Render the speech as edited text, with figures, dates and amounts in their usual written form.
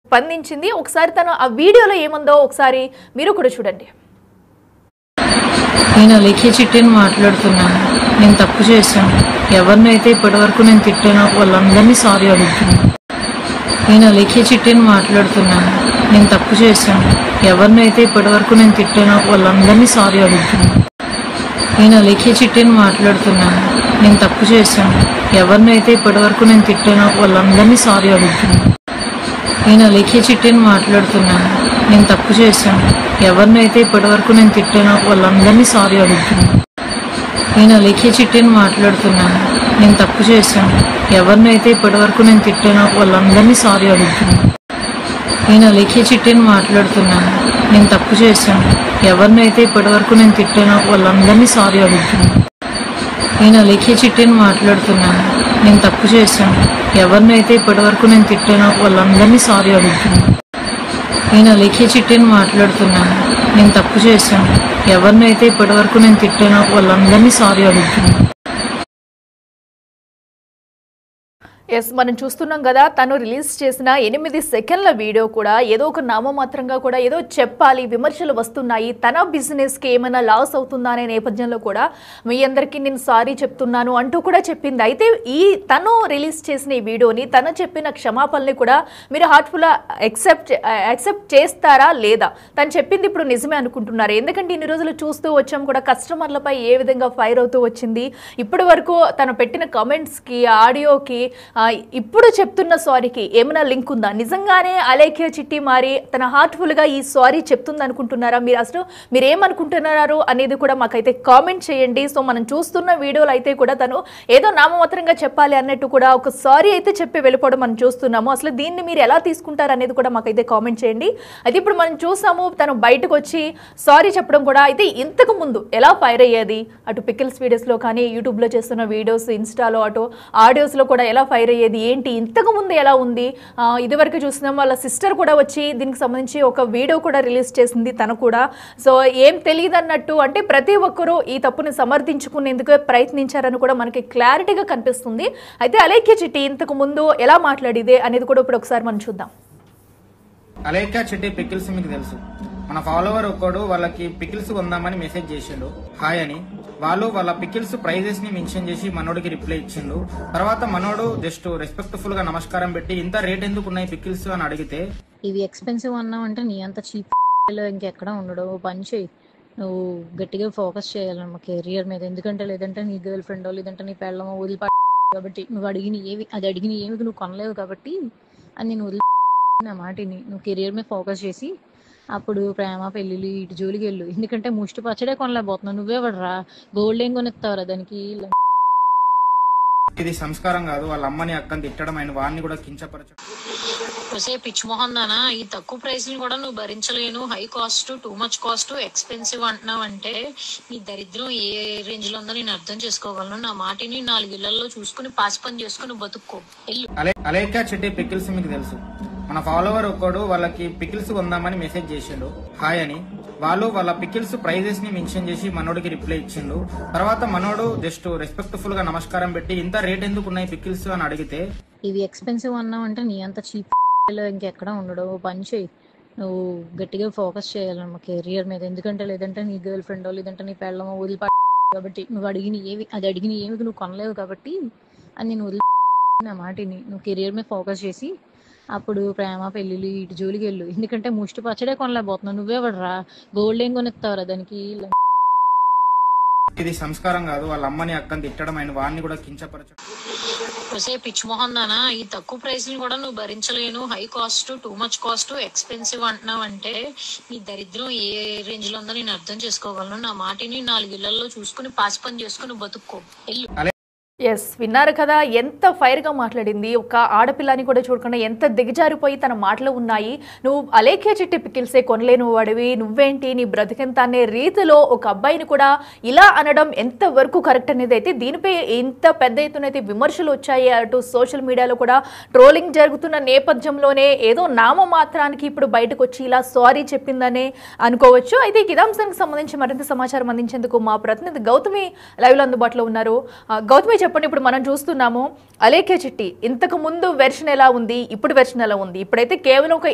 స్పందించింది. ఒకసారి తను ఆ వీడియోలో ఏముందో ఒకసారి మీరు కూడా చూడండి. నేను అలేఖ్య చిట్టిని మాట్లాడుతున్నాను. నేను తప్పు చేశాను. ఎవరినైతే ఇప్పటివరకు నేను తిట్టానో వాళ్ళందరినీ సారీ అడుగుతున్నాను. నేను అలేఖ్య చిట్టిని మాట్లాడుతున్నాను. నేను తప్పు చేశాను. ఎవరినైతే ఇప్పటివరకు నేను తిట్టానో వాళ్ళందరినీ సారీ అడుగుతున్నాను. నేను అలేఖ్య చిట్టిని మాట్లాడుతున్నాను. నేను తప్పు చేశాను. ఎవరినైతే ఇప్పటివరకు నేను తిట్టానో వాళ్ళందరినీ సారీ అడుగుతున్నాను. నేను అలేఖ్య చిట్టిని మాట్లాడుతున్నాను. నేను తప్పు చేశాను. ఎవరినైతే ఇప్పటివరకు నేను తిట్టానో వాళ్ళందరినీ సారీ అడుగుతున్నాను. నేను అలేఖ్య చిట్టిని మాట్లాడుతున్నాను. నేను తప్పు చేశాను. ఎవరినైతే ఇప్పటివరకు నేను తిట్టానో వాళ్ళందరినీ సారీ అడుగుతున్నాను. నేను అలేఖ్య చిట్టిని మాట్లాడుతున్నాను. నేను తప్పు చేశాను. ఎవరినైతే ఇప్పటివరకు నేను తిట్టానో వాళ్ళందరినీ సారీ అడుగుతున్నాను. నేను అలేఖ్య చిట్టిని మాట్లాడుతున్నాను. నేను తప్పు చేశాను. ఎవరినైతే ఇప్పటివరకు నేను తిట్టానో వాళ్ళందరినీ సారీ అడుగుతున్నాను. నేను అలేఖ్య చిట్టిని మాట్లాడుతున్నాను. నేను తప్పు చేశాను. ఎవరినైతే ఇప్పటివరకు నేను తిట్టానో వాళ్ళందరినీ సారీ అడుగుతున్నాను. ఎస్, మనం చూస్తున్నాం కదా, తను రిలీజ్ చేసిన 8 సెకండ్ల వీడియో కూడా ఏదో ఒక నామమాత్రంగా కూడా ఏదో చెప్పాలి, విమర్శలు వస్తున్నాయి, తన బిజినెస్కి ఏమైనా లాస్ అవుతుందా అనే నేపథ్యంలో కూడా మీ అందరికీ నేను సారీ చెప్తున్నాను అంటూ కూడా చెప్పింది. అయితే తను రిలీజ్ చేసిన ఈ వీడియోని, తను చెప్పిన క్షమాపణని కూడా మీరు హార్ట్ఫుల్గా యాక్సెప్ట్ చేస్తారా లేదా? తను చెప్పింది ఇప్పుడు నిజమే అనుకుంటున్నారు? ఎందుకంటే ఇన్ని రోజులు చూస్తూ వచ్చాం కూడా కస్టమర్లపై ఏ విధంగా ఫైర్ అవుతూ వచ్చింది. ఇప్పటి వరకు తను పెట్టిన కామెంట్స్కి, ఆడియోకి, ఇప్పుడు చెప్తున్న సారీకి ఏమైనా లింక్ ఉందా? నిజంగానే అలేఖ్య చిట్టి మారి తన హార్ట్ఫుల్గా ఈ సారీ చెప్తుంది అనుకుంటున్నారా? మీరు అసలు మీరేమనుకుంటున్నారు అనేది కూడా మాకైతే కామెంట్ చేయండి. సో మనం చూస్తున్న వీడియోలు అయితే కూడా తను ఏదో నామమాత్రంగా చెప్పాలి అన్నట్టు కూడా ఒక సారీ అయితే చెప్పి వెళ్ళిపోవడం మనం చూస్తున్నాము. అసలు దీన్ని మీరు ఎలా తీసుకుంటారు అనేది కూడా మాకైతే కామెంట్ చేయండి. అయితే ఇప్పుడు మనం చూసాము తను బయటకు వచ్చి సారీ చెప్పడం కూడా. అయితే ఇంతకు ముందు ఎలా ఫైర్ అయ్యేది, అటు పికిల్స్ వీడియోస్లో కానీ, యూట్యూబ్లో చేస్తున్న వీడియోస్, ఇన్స్టాలో, అటు ఆడియోస్లో కూడా ఎలా ఫైర్ అయ్యేది, ఏంటి ఇంతకు ముందు ఎలా ఉంది? ఇదివరకు చూస్తున్నాం వాళ్ళ సిస్టర్ కూడా వచ్చి దీనికి సంబంధించి ఒక వీడియో కూడా రిలీజ్ చేసింది తను కూడా. సో ఏం తెలియదు అన్నట్టు, అంటే ప్రతి ఒక్కరూ ఈ తప్పుని సమర్థించుకునేందుకు ప్రయత్నించారని కూడా మనకి క్లారిటీగా కనిపిస్తుంది. అయితే అలేఖ్య చిట్టి ఇంతకు ముందు ఎలా మాట్లాడిదే అనేది కూడా ఇప్పుడు ఒకసారి మనం చూద్దాం. అలేఖ్య చిట్టి పికిల్స్ మీకు తెలుసు. మన ఫాలోవర్ ఒక్కడు వాళ్ళకి పికిల్స్ కొందామని మెసేజ్ చేసిండు, హాయ్ అని. వాళ్ళు వాళ్ళ పికిల్స్ ప్రైజెస్ ని మెన్షన్ చేసి మనోడికి రిప్లై ఇచ్చిండు. తర్వాత మనోడు జస్ట్ రెస్పెక్ట్ఫుల్ గా నమస్కారం పెట్టి ఇంత రేట్ ఎందుకు ఉన్నాయి పికిల్స్ అని అడిగితే, ఇవి ఎక్స్పెన్సివ్ అన్నావు అంటే నీ అంత చీప్ ఇంకెక్కడ ఉండడు. పని చేయి, నువ్వు గట్టిగా ఫోకస్ చేయాలన్నమా కెరియర్ మీద. ఎందుకంటే లేదంటే నీ గర్ల్ ఫ్రెండో లేదంటే నీ పెళ్ళమో వదిలిపా కాబట్టి నువ్వు అడిగిన ఏమి నువ్వు కొనలేవు కాబట్టి అని నేను వదిలి నా మాటిని నువ్వు కెరియర్ మీద ఫోకస్ చేసి అప్పుడు ప్రేమ పెళ్ళిళ్ళు ఇటు జోలికి వెళ్ళు. ఎందుకంటే ముష్టి పచ్చడే కొనలేకపోతున్నావు. నువ్వే పడరా, గోల్డ్ ఏం కొనిస్తావురా దానికి? ఇది సంస్కారం కాదు. వాళ్ళ అమ్మని అక్కని తిట్టడం, ఆయన వాడిని కూడా కించపరచడం. పిచ్చి మొహం దానా, ఈ తక్కువ ప్రైస్ ని కూడా నువ్వు భరించలేను, high cost, too much cost, expensive అంటున్నావు అంటే నీ దరిద్రం ఏ రేంజ్ లో ఉందో నేను అర్థం చేసుకోగలను. నా మాటిని 4 ఇళ్లలో చూసుకుని పాసి పని చేసుకుని బతుక్కో. అలేఖ్య చిట్టి పికిల్స్ మీకు తెలుసు. మన ఫాలోవర్ ఒక్కడు వాళ్ళకి పికిల్స్ కొందామని మెసేజ్ చేసిండు, హాయ్ అని. వాళ్ళు వాళ్ళ పికిల్స్ ప్రైజెస్ ని మెన్షన్ చేసి మనోడికి రిప్లై ఇచ్చిండు. తర్వాత మనోడు జస్ట్ రెస్పెక్ట్ఫుల్ గా నమస్కారం పెట్టి ఇంత రేట్ ఎందుకు ఉన్నాయి పికిల్స్ అని అడిగితే, ఇవి ఎక్స్పెన్సివ్ అన్నావు అంటే నీ అంత చీప్ ఇంకెక్కడ ఉండడు. పని చేయి, నువ్వు గట్టిగా ఫోకస్ చేయాలన్నమా కెరియర్ మీద. ఎందుకంటే లేదంటే నీ గర్ల్ ఫ్రెండో లేదంటే నీ పెళ్ళమో వదిలిపా కాబట్టి నువ్వు అడిగిన ఏమి నువ్వు కొనలేవు కాబట్టి అని నేను వదిలి నా మాటిని నువ్వు కెరియర్ మీద ఫోకస్ చేసి అప్పుడు ప్రేమ పెళ్ళిళ్ళు ఇటు జోలికి వెళ్ళు. ఎందుకంటే ముష్టి పచ్చడే కొనలేకపోతున్నావు. నువ్వే పడరా, గోల్డ్ ఏం కొనిస్తావురా దానికి? ఇది సంస్కారం కాదు. వాళ్ళ అమ్మని అక్కని తిట్టడం, ఆయన వాడిని కూడా కించపరచడం. పిచ్చి మొహం దానా, ఈ తక్కువ ప్రైస్ ని కూడా నువ్వు భరించలేను, high cost, too much cost, expensive అంటున్నావు అంటే నీ దరిద్రం ఏ రేంజ్ లో ఉందో నేను అర్థం చేసుకోగలను. నా మాటిని 4 ఇళ్లలో చూసుకుని పాసి పని చేసుకుని బతుక్కో. ఎస్, విన్నారు కదా ఎంత ఫైర్గా మాట్లాడింది. ఒక ఆడపిల్లని కూడా చూడకుండా ఎంత దిగజారిపోయి తన మాటలు ఉన్నాయి. నువ్వు అలేఖ్య చిట్టి పికిల్సే కొనలేను వాడివి, నువ్వేంటి నీ బ్రతికెంత అనే రీతిలో ఒక అబ్బాయిని కూడా ఇలా అనడం ఎంతవరకు కరెక్ట్ అనేది అయితే దీనిపై ఇంత పెద్ద ఎత్తున అయితే విమర్శలు వచ్చాయి. అటు సోషల్ మీడియాలో కూడా ట్రోలింగ్ జరుగుతున్న నేపథ్యంలోనే ఏదో నామమాత్రానికి ఇప్పుడు బయటకు వచ్చి ఇలా సారీ చెప్పిందనే అనుకోవచ్చు. అయితే ఈ అంశానికి సంబంధించి మరింత సమాచారం అందించేందుకు మా ప్రతినిధి గౌతమి లైవ్లో అందుబాటులో ఉన్నారు. గౌతమి చెప్పండి, ఇప్పుడు మనం చూస్తున్నాము అలేఖ్య చిట్టి ఇంతకు ముందు వెర్షన్ ఎలా ఉంది, ఇప్పుడు వెర్షన్ ఎలా ఉంది? ఇప్పుడైతే కేవలం ఒక